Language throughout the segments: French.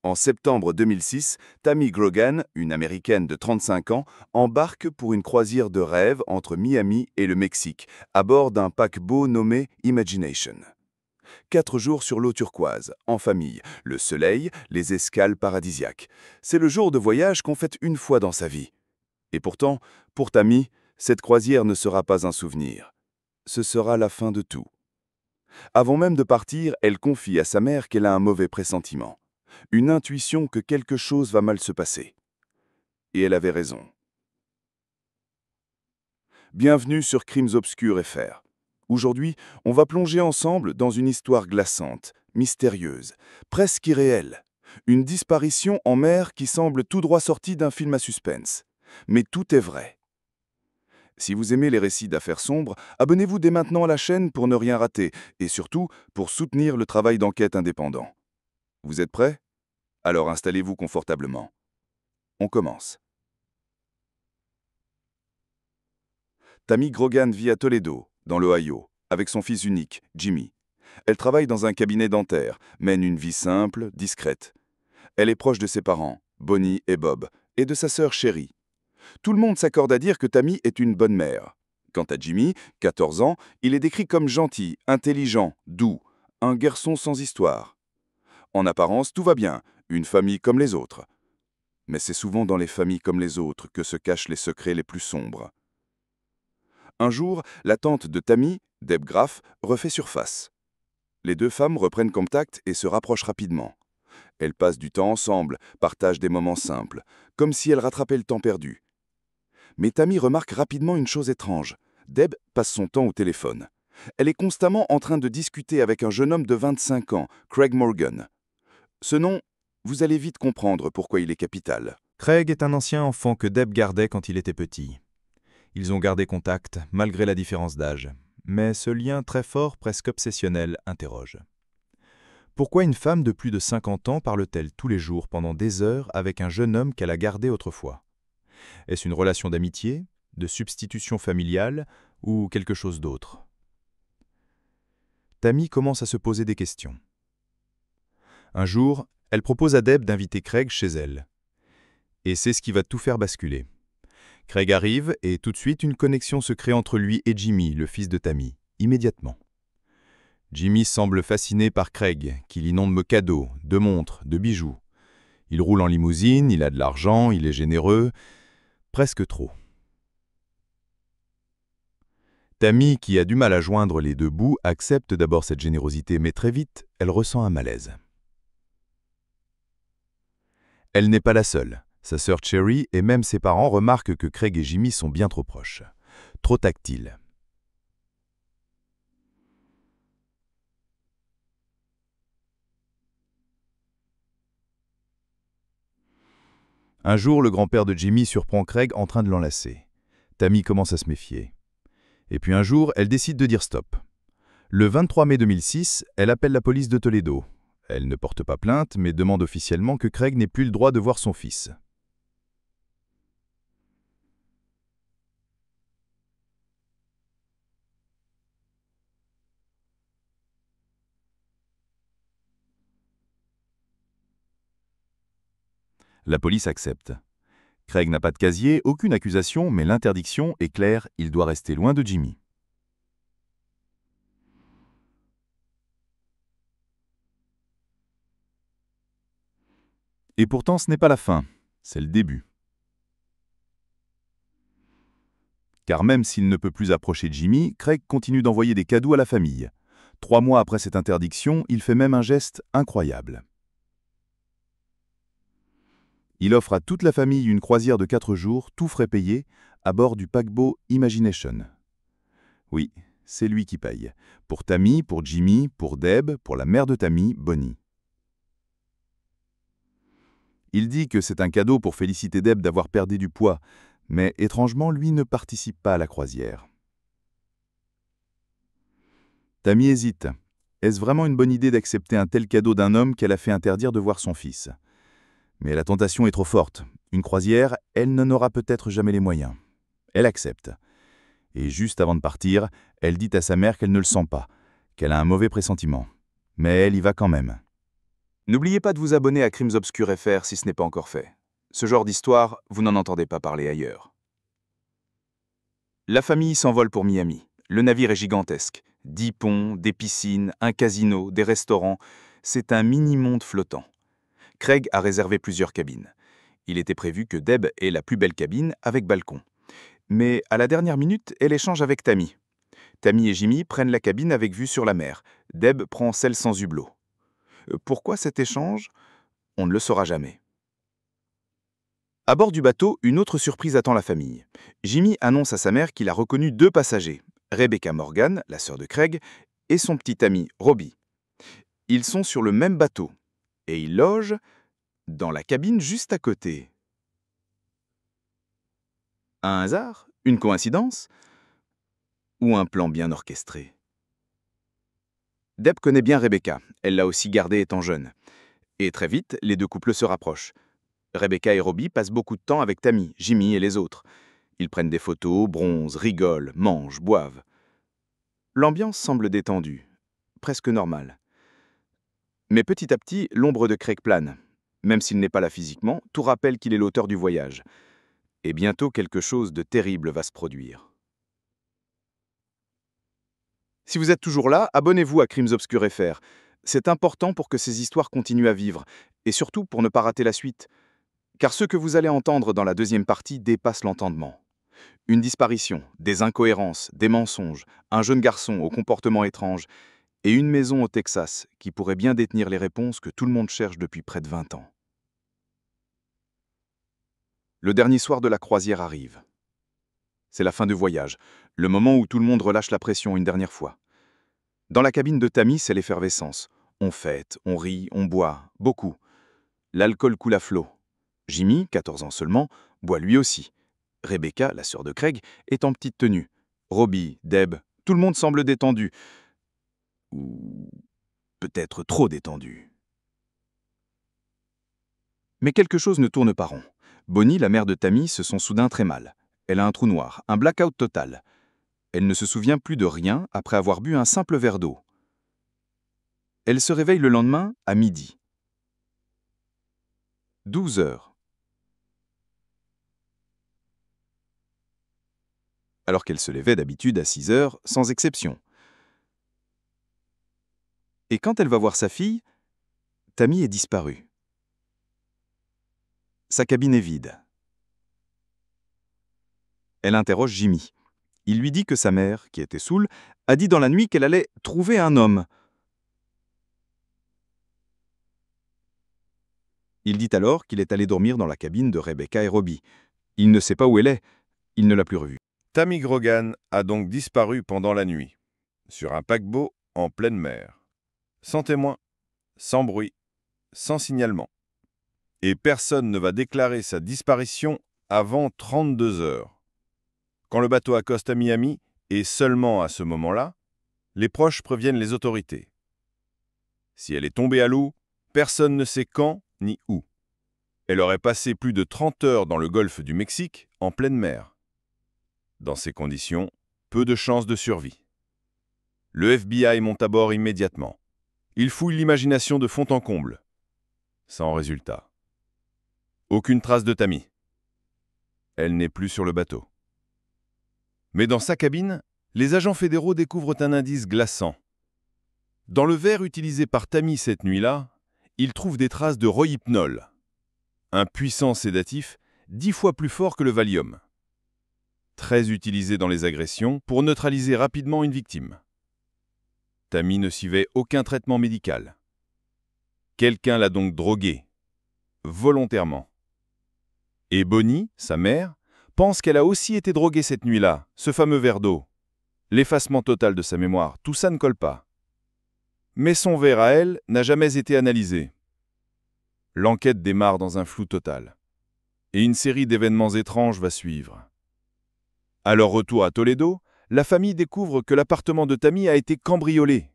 En septembre 2006, Tammy Grogan, une Américaine de 35 ans, embarque pour une croisière de rêve entre Miami et le Mexique, à bord d'un paquebot nommé Imagination. 4 jours sur l'eau turquoise, en famille, le soleil, les escales paradisiaques. C'est le jour de voyage qu'on fait une fois dans sa vie. Et pourtant, pour Tammy, cette croisière ne sera pas un souvenir. Ce sera la fin de tout. Avant même de partir, elle confie à sa mère qu'elle a un mauvais pressentiment. Une intuition que quelque chose va mal se passer. Et elle avait raison. Bienvenue sur Crimes Obscurs FR. Aujourd'hui, on va plonger ensemble dans une histoire glaçante, mystérieuse, presque irréelle. Une disparition en mer qui semble tout droit sortie d'un film à suspense. Mais tout est vrai. Si vous aimez les récits d'affaires sombres, abonnez-vous dès maintenant à la chaîne pour ne rien rater et surtout pour soutenir le travail d'enquête indépendant. Vous êtes prêts? Alors installez-vous confortablement. On commence. Tammy Grogan vit à Toledo, dans l'Ohio, avec son fils unique, Jimmy. Elle travaille dans un cabinet dentaire, mène une vie simple, discrète. Elle est proche de ses parents, Bonnie et Bob, et de sa sœur Sherry. Tout le monde s'accorde à dire que Tammy est une bonne mère. Quant à Jimmy, 14 ans, il est décrit comme gentil, intelligent, doux, un garçon sans histoire. En apparence, tout va bien, une famille comme les autres. Mais c'est souvent dans les familles comme les autres que se cachent les secrets les plus sombres. Un jour, la tante de Tammy, Deb Graff, refait surface. Les deux femmes reprennent contact et se rapprochent rapidement. Elles passent du temps ensemble, partagent des moments simples, comme si elles rattrapaient le temps perdu. Mais Tammy remarque rapidement une chose étrange. Deb passe son temps au téléphone. Elle est constamment en train de discuter avec un jeune homme de 25 ans, Craig Morgan. Ce nom, vous allez vite comprendre pourquoi il est capital. Craig est un ancien enfant que Deb gardait quand il était petit. Ils ont gardé contact, malgré la différence d'âge. Mais ce lien très fort, presque obsessionnel, interroge. Pourquoi une femme de plus de 50 ans parle-t-elle tous les jours pendant des heures avec un jeune homme qu'elle a gardé autrefois? Est-ce une relation d'amitié, de substitution familiale ou quelque chose d'autre? Tammy commence à se poser des questions. Un jour, elle propose à Deb d'inviter Craig chez elle. Et c'est ce qui va tout faire basculer. Craig arrive et tout de suite une connexion se crée entre lui et Jimmy, le fils de Tammy, immédiatement. Jimmy semble fasciné par Craig, qui l'inonde de cadeaux, de montres, de bijoux. Il roule en limousine, il a de l'argent, il est généreux, presque trop. Tammy, qui a du mal à joindre les deux bouts, accepte d'abord cette générosité, mais très vite, elle ressent un malaise. Elle n'est pas la seule. Sa sœur Cherry et même ses parents remarquent que Craig et Jimmy sont bien trop proches, trop tactiles. Un jour, le grand-père de Jimmy surprend Craig en train de l'enlacer. Tammy commence à se méfier. Et puis un jour, elle décide de dire stop. Le 23 mai 2006, elle appelle la police de Toledo. Elle ne porte pas plainte, mais demande officiellement que Craig n'ait plus le droit de voir son fils. La police accepte. Craig n'a pas de casier, aucune accusation, mais l'interdiction est claire, il doit rester loin de Jimmy. Et pourtant, ce n'est pas la fin, c'est le début. Car même s'il ne peut plus approcher Jimmy, Craig continue d'envoyer des cadeaux à la famille. 3 mois après cette interdiction, il fait même un geste incroyable. Il offre à toute la famille une croisière de 4 jours, tout frais payés, à bord du paquebot Imagination. Oui, c'est lui qui paye. Pour Tammy, pour Jimmy, pour Deb, pour la mère de Tammy, Bonnie. Il dit que c'est un cadeau pour féliciter Deb d'avoir perdu du poids, mais étrangement, lui ne participe pas à la croisière. Tammy hésite. Est-ce vraiment une bonne idée d'accepter un tel cadeau d'un homme qu'elle a fait interdire de voir son fils? Mais la tentation est trop forte. Une croisière, elle n'en aura peut-être jamais les moyens. Elle accepte. Et juste avant de partir, elle dit à sa mère qu'elle ne le sent pas, qu'elle a un mauvais pressentiment. Mais elle y va quand même. N'oubliez pas de vous abonner à Crimes Obscurs FR si ce n'est pas encore fait. Ce genre d'histoire, vous n'en entendez pas parler ailleurs. La famille s'envole pour Miami. Le navire est gigantesque. 10 ponts, des piscines, un casino, des restaurants. C'est un mini-monde flottant. Craig a réservé plusieurs cabines. Il était prévu que Deb ait la plus belle cabine avec balcon. Mais à la dernière minute, elle échange avec Tammy. Tammy et Jimmy prennent la cabine avec vue sur la mer. Deb prend celle sans hublot. Pourquoi cet échange? On ne le saura jamais. À bord du bateau, une autre surprise attend la famille. Jimmy annonce à sa mère qu'il a reconnu 2 passagers, Rebecca Morgan, la sœur de Craig, et son petit ami Robbie. Ils sont sur le même bateau et ils logent dans la cabine juste à côté. Un hasard? Une coïncidence? Ou un plan bien orchestré? Deb connaît bien Rebecca, elle l'a aussi gardée étant jeune. Et très vite, les 2 couples se rapprochent. Rebecca et Robbie passent beaucoup de temps avec Tammy, Jimmy et les autres. Ils prennent des photos, bronzent, rigolent, mangent, boivent. L'ambiance semble détendue, presque normale. Mais petit à petit, l'ombre de Craig plane. Même s'il n'est pas là physiquement, tout rappelle qu'il est l'auteur du voyage. Et bientôt, quelque chose de terrible va se produire. Si vous êtes toujours là, abonnez-vous à Crimes Obscurs FR. C'est important pour que ces histoires continuent à vivre, et surtout pour ne pas rater la suite. Car ce que vous allez entendre dans la deuxième partie dépasse l'entendement. Une disparition, des incohérences, des mensonges, un jeune garçon au comportement étrange, et une maison au Texas qui pourrait bien détenir les réponses que tout le monde cherche depuis près de 20 ans. Le dernier soir de la croisière arrive. C'est la fin du voyage, le moment où tout le monde relâche la pression une dernière fois. Dans la cabine de Tammy, c'est l'effervescence. On fête, on rit, on boit, beaucoup. L'alcool coule à flot. Jimmy, 14 ans seulement, boit lui aussi. Rebecca, la sœur de Craig, est en petite tenue. Robbie, Deb, tout le monde semble détendu. Ou peut-être trop détendu. Mais quelque chose ne tourne pas rond. Bonnie, la mère de Tammy, se sent soudain très mal. Elle a un trou noir, un blackout total. Elle ne se souvient plus de rien après avoir bu un simple verre d'eau. Elle se réveille le lendemain à midi. 12 heures. Alors qu'elle se levait d'habitude à 6 heures, sans exception. Et quand elle va voir sa fille, Tammy est disparue. Sa cabine est vide. Elle interroge Jimmy. Il lui dit que sa mère, qui était saoule, a dit dans la nuit qu'elle allait trouver un homme. Il dit alors qu'il est allé dormir dans la cabine de Rebecca et Robbie. Il ne sait pas où elle est. Il ne l'a plus revue. Tammy Grogan a donc disparu pendant la nuit, sur un paquebot en pleine mer. Sans témoin, sans bruit, sans signalement. Et personne ne va déclarer sa disparition avant 32 heures. Quand le bateau accoste à Miami, et seulement à ce moment-là, les proches préviennent les autorités. Si elle est tombée à l'eau, personne ne sait quand ni où. Elle aurait passé plus de 30 heures dans le golfe du Mexique, en pleine mer. Dans ces conditions, peu de chances de survie. Le FBI monte à bord immédiatement. Il fouille l'imagination de fond en comble. Sans résultat. Aucune trace de Tammy. Elle n'est plus sur le bateau. Mais dans sa cabine, les agents fédéraux découvrent un indice glaçant. Dans le verre utilisé par Tammy cette nuit-là, ils trouvent des traces de rohypnol, un puissant sédatif 10 fois plus fort que le Valium, très utilisé dans les agressions pour neutraliser rapidement une victime. Tammy ne suivait aucun traitement médical. Quelqu'un l'a donc droguée, volontairement. Et Bonnie, sa mère, pense qu'elle a aussi été droguée cette nuit-là, ce fameux verre d'eau. L'effacement total de sa mémoire, tout ça ne colle pas. Mais son verre à elle n'a jamais été analysé. L'enquête démarre dans un flou total. Et une série d'événements étranges va suivre. À leur retour à Toledo, la famille découvre que l'appartement de Tammy a été cambriolé.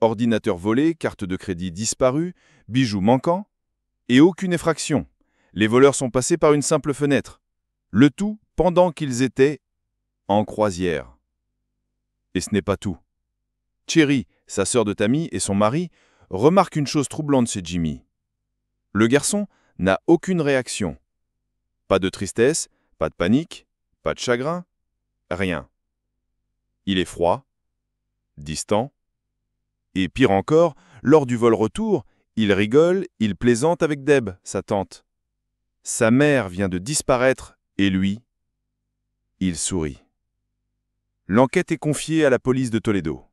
Ordinateur volé, carte de crédit disparue, bijoux manquants, et aucune effraction. Les voleurs sont passés par une simple fenêtre. Le tout pendant qu'ils étaient en croisière. Et ce n'est pas tout. Cherry, sa sœur de Tammy et son mari, remarquent une chose troublante chez Jimmy. Le garçon n'a aucune réaction. Pas de tristesse, pas de panique, pas de chagrin, rien. Il est froid, distant, et pire encore, lors du vol retour, il rigole, il plaisante avec Deb, sa tante. Sa mère vient de disparaître, et lui, il sourit. L'enquête est confiée à la police de Toledo.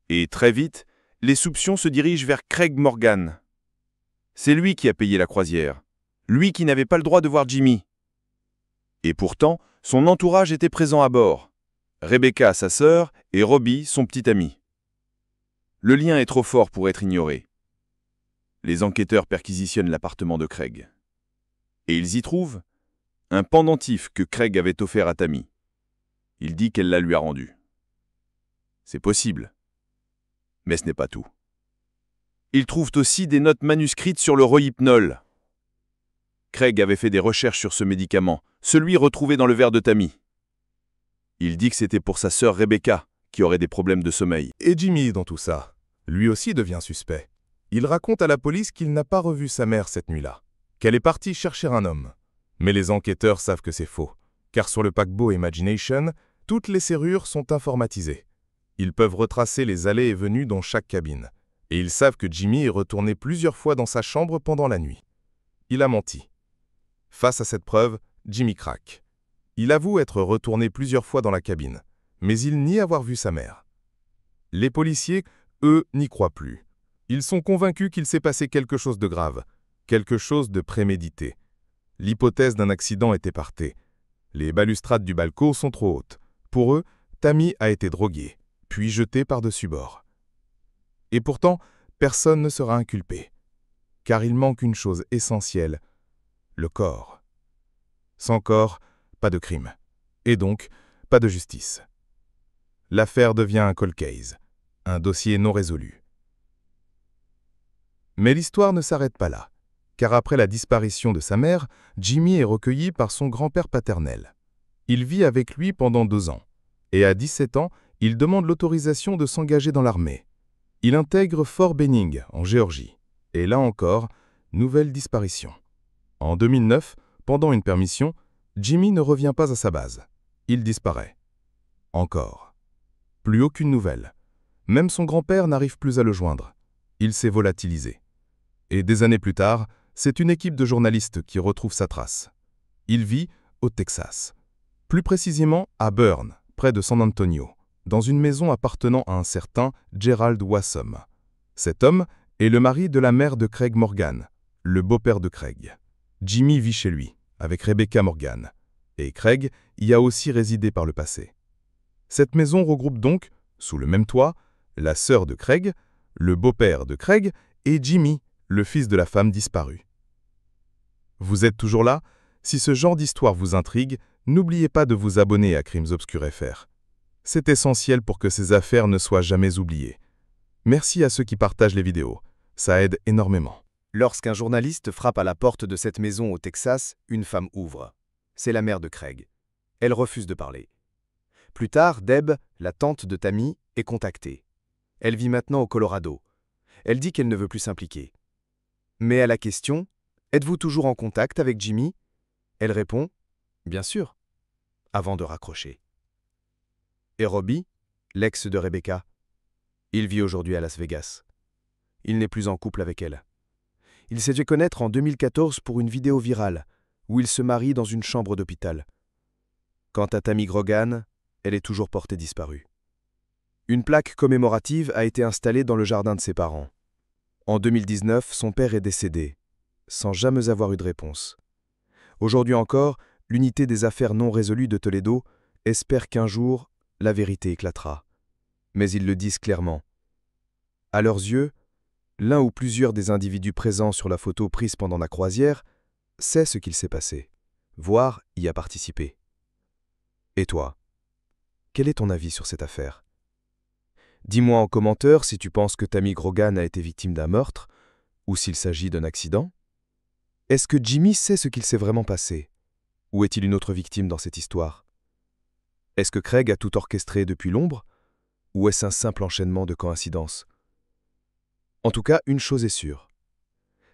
Et très vite, les soupçons se dirigent vers Craig Morgan. C'est lui qui a payé la croisière, lui qui n'avait pas le droit de voir Jimmy. Et pourtant, son entourage était présent à bord. Rebecca, sa sœur, et Robbie, son petit ami. Le lien est trop fort pour être ignoré. Les enquêteurs perquisitionnent l'appartement de Craig. Et ils y trouvent un pendentif que Craig avait offert à Tammy. Il dit qu'elle la lui a rendu. C'est possible. Mais ce n'est pas tout. Ils trouvent aussi des notes manuscrites sur le rohypnol. Craig avait fait des recherches sur ce médicament, celui retrouvé dans le verre de Tammy. Il dit que c'était pour sa sœur Rebecca, qui aurait des problèmes de sommeil. Et Jimmy dans tout ça, lui aussi devient suspect. Il raconte à la police qu'il n'a pas revu sa mère cette nuit-là, qu'elle est partie chercher un homme. Mais les enquêteurs savent que c'est faux, car sur le paquebot Imagination, toutes les serrures sont informatisées. Ils peuvent retracer les allées et venues dans chaque cabine. Et ils savent que Jimmy est retourné plusieurs fois dans sa chambre pendant la nuit. Il a menti. Face à cette preuve, Jimmy craque. Il avoue être retourné plusieurs fois dans la cabine, mais il nie avoir vu sa mère. Les policiers, eux, n'y croient plus. Ils sont convaincus qu'il s'est passé quelque chose de grave, quelque chose de prémédité. L'hypothèse d'un accident est épartée. Les balustrades du balcon sont trop hautes. Pour eux, Tammy a été droguée, puis jetée par-dessus bord. Et pourtant, personne ne sera inculpé, car il manque une chose essentielle, le corps. Sans corps, pas de crime, et donc pas de justice. L'affaire devient un cold case, un dossier non résolu. Mais l'histoire ne s'arrête pas là, car après la disparition de sa mère, Jimmy est recueilli par son grand-père paternel. Il vit avec lui pendant 2 ans, et à 17 ans, il demande l'autorisation de s'engager dans l'armée. Il intègre Fort Benning, en Géorgie. Et là encore, nouvelle disparition. En 2009, pendant une permission, Jimmy ne revient pas à sa base. Il disparaît. Encore. Plus aucune nouvelle. Même son grand-père n'arrive plus à le joindre. Il s'est volatilisé. Et des années plus tard, c'est une équipe de journalistes qui retrouve sa trace. Il vit au Texas. Plus précisément à Burn, près de San Antonio, dans une maison appartenant à un certain Gerald Wassom. Cet homme est le mari de la mère de Craig Morgan, le beau-père de Craig. Jimmy vit chez lui, avec Rebecca Morgan, et Craig y a aussi résidé par le passé. Cette maison regroupe donc, sous le même toit, la sœur de Craig, le beau-père de Craig et Jimmy, le fils de la femme disparue. Vous êtes toujours là? Si ce genre d'histoire vous intrigue, n'oubliez pas de vous abonner à Crimes Obscurs FR. C'est essentiel pour que ces affaires ne soient jamais oubliées. Merci à ceux qui partagent les vidéos. Ça aide énormément. Lorsqu'un journaliste frappe à la porte de cette maison au Texas, une femme ouvre. C'est la mère de Craig. Elle refuse de parler. Plus tard, Deb, la tante de Tammy, est contactée. Elle vit maintenant au Colorado. Elle dit qu'elle ne veut plus s'impliquer. Mais à la question « Êtes-vous toujours en contact avec Jimmy ?» Elle répond « Bien sûr », avant de raccrocher. Et Robbie, l'ex de Rebecca, il vit aujourd'hui à Las Vegas. Il n'est plus en couple avec elle. Il s'est fait connaître en 2014 pour une vidéo virale où il se marie dans une chambre d'hôpital. Quant à Tammy Grogan, elle est toujours portée disparue. Une plaque commémorative a été installée dans le jardin de ses parents. En 2019, son père est décédé, sans jamais avoir eu de réponse. Aujourd'hui encore, l'unité des affaires non résolues de Toledo espère qu'un jour, la vérité éclatera. Mais ils le disent clairement. À leurs yeux, l'un ou plusieurs des individus présents sur la photo prise pendant la croisière sait ce qu'il s'est passé, voire y a participé. Et toi, quel est ton avis sur cette affaire? Dis-moi en commentaire si tu penses que Tammy Grogan a été victime d'un meurtre ou s'il s'agit d'un accident. Est-ce que Jimmy sait ce qu'il s'est vraiment passé? Ou est-il une autre victime dans cette histoire? Est-ce que Craig a tout orchestré depuis l'ombre? Ou est-ce un simple enchaînement de coïncidences? En tout cas, une chose est sûre.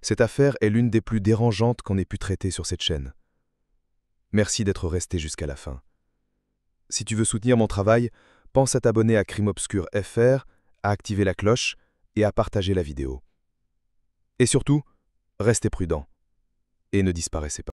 Cette affaire est l'une des plus dérangeantes qu'on ait pu traiter sur cette chaîne. Merci d'être resté jusqu'à la fin. Si tu veux soutenir mon travail, pense à t'abonner à Crime Obscur FR, à activer la cloche et à partager la vidéo. Et surtout, restez prudents et ne disparaissez pas.